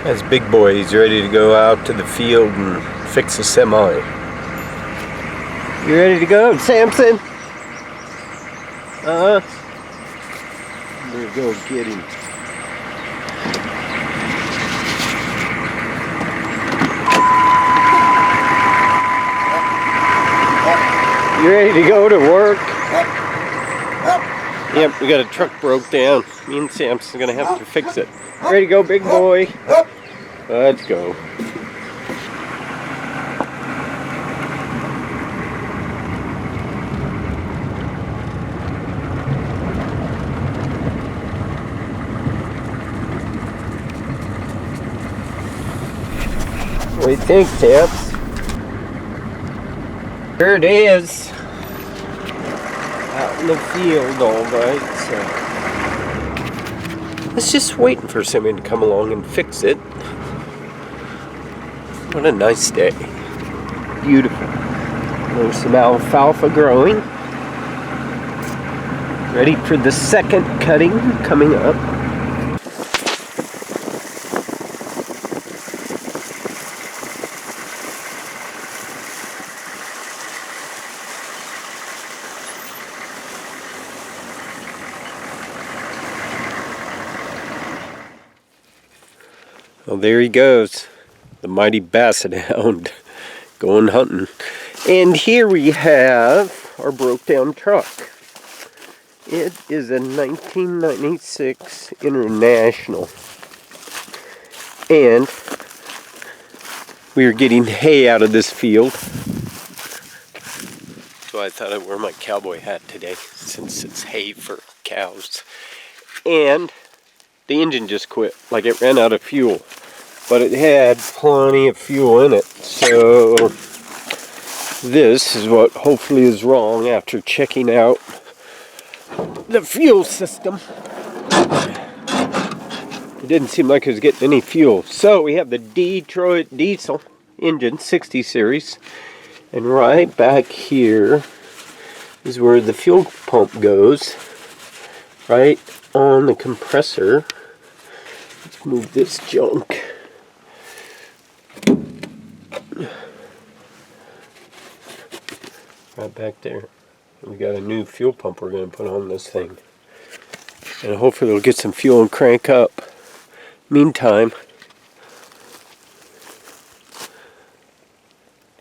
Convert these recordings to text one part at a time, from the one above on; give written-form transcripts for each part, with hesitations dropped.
That's Big Boy. He's ready to go out to the field and fix a semi. You ready to go, Samson? I'm gonna go get him. You ready to go to work? Yep, we got a truck broke down. Me and Samson's gonna have to fix it. Ready to go, Big Boy? Let's go. What do you think, Taps? Here it is. Out in the field, alright, so it's just waiting for somebody to come along and fix it. What a nice day. Beautiful. There's some alfalfa growing. Ready for the second cutting coming up. Well, there he goes, the mighty basset hound going hunting. And here we have our broke down truck. It is a 1996 International. And we are getting hay out of this field. So I thought I'd wear my cowboy hat today since it's hay for cows. And the engine just quit, like it ran out of fuel. But it had plenty of fuel in it. So this is what hopefully is wrong after checking out the fuel system. It didn't seem like it was getting any fuel. So we have the Detroit diesel engine, 60 series. And right back here is where the fuel pump goes. Right on the compressor. Let's move this junk. Right back there. We got a new fuel pump we're going to put on this thing. And hopefully it'll get some fuel and crank up. Meantime,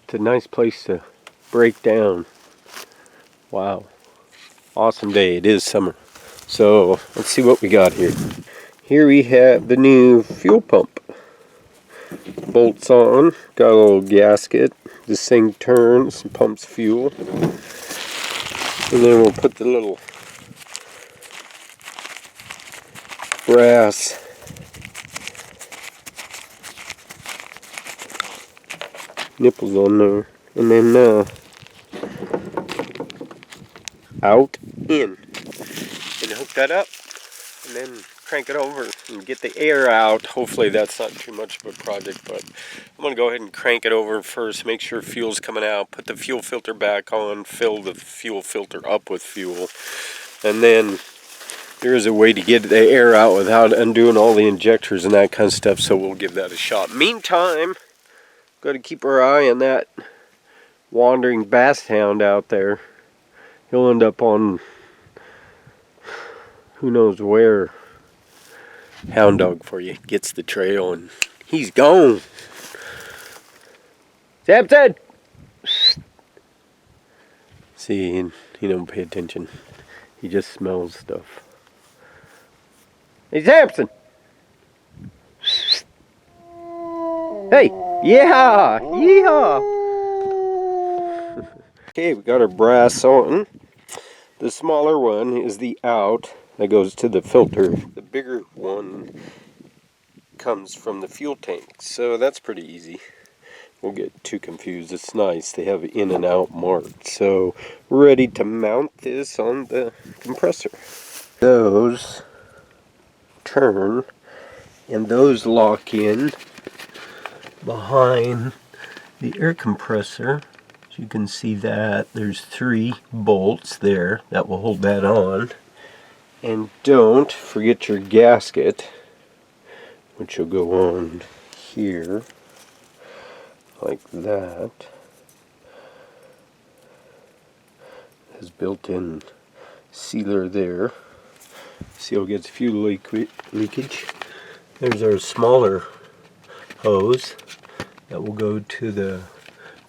it's a nice place to break down. Wow. Awesome day. It is summer. So let's see what we got here. Here we have the new fuel pump. Bolts on. Got a little gasket. This thing turns and pumps fuel. And then we'll put the little brass nipples on there. And then out, in. And hook that up. And then crank it over and get the air out. Hopefully that's not too much of a project, but I'm going to go ahead and crank it over first, make sure fuel's coming out, put the fuel filter back on, fill the fuel filter up with fuel, and then there is a way to get the air out without undoing all the injectors and that kind of stuff, so we'll give that a shot. Meantime, got to keep our eye on that wandering bass hound out there. He'll end up on who knows where. Hound dog for you. Gets the trail and he's gone. Samson! See, he don't pay attention. He just smells stuff. Hey, Samson! Hey! Yeah! Yeehaw! Okay, we got our brass on. The smaller one is the out. That goes to the filter. The bigger one comes from the fuel tank. So that's pretty easy. We'll get too confused. It's nice. They have in and out marked. So we're ready to mount this on the compressor. Those turn and those lock in behind the air compressor. As you can see that there's 3 bolts there that will hold that on. And don't forget your gasket, which will go on here, like that. Has built-in sealer there. Seal gets fuel leakage. There's our smaller hose that will go to the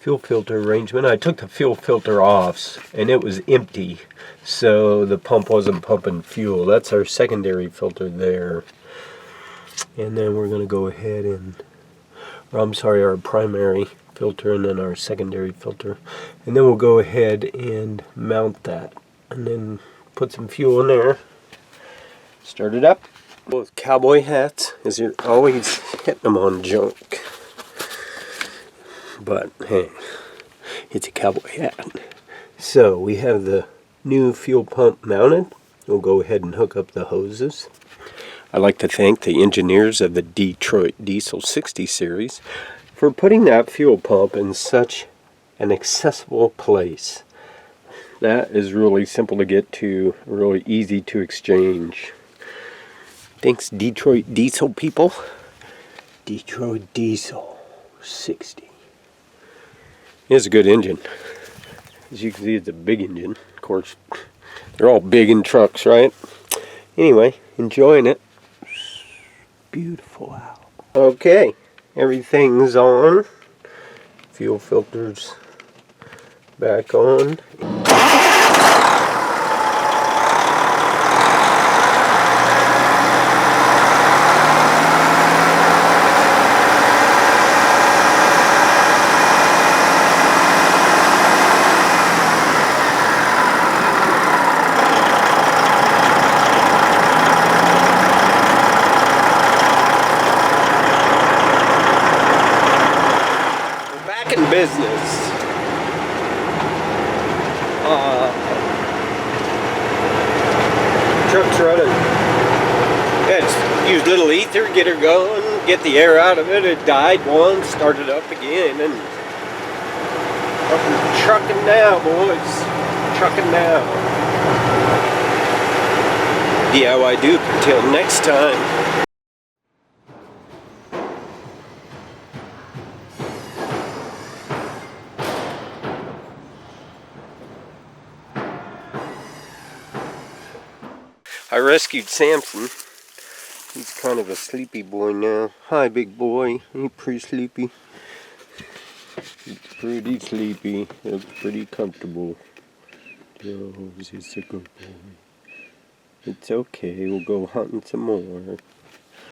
fuel filter arrangement. I took the fuel filter off and it was empty, so the pump wasn't pumping fuel. That's our secondary filter there. And then we're going to go ahead and, or I'm sorry, our primary filter and then our secondary filter. And then we'll go ahead and mount that and then put some fuel in there. Start it up. With cowboy hats, as you're always hitting them on junk. But hey, it's a cowboy hat. So we have the new fuel pump mounted. We'll go ahead and hook up the hoses. I'd like to thank the engineers of the Detroit Diesel 60 series for putting that fuel pump in such an accessible place. That is really simple to get to, really easy to exchange. Thanks, Detroit Diesel people. Detroit Diesel 60. It's a good engine. As you can see, it's a big engine. Of course, they're all big in trucks, right? Anyway, enjoying it. Beautiful out. Okay, everything's on. Fuel filters back on. Business. Truck's running. Yeah, just use a little ether, get her going, get the air out of it. It died once, started up again, and fucking trucking now, boys. Trucking now. DIY Duke until next time. I rescued Samson. He's kind of a sleepy boy now. Hi, big boy. He's pretty sleepy. He's pretty sleepy. Looks pretty comfortable. Oh, he's a good boy. It's okay. We'll go hunting some more.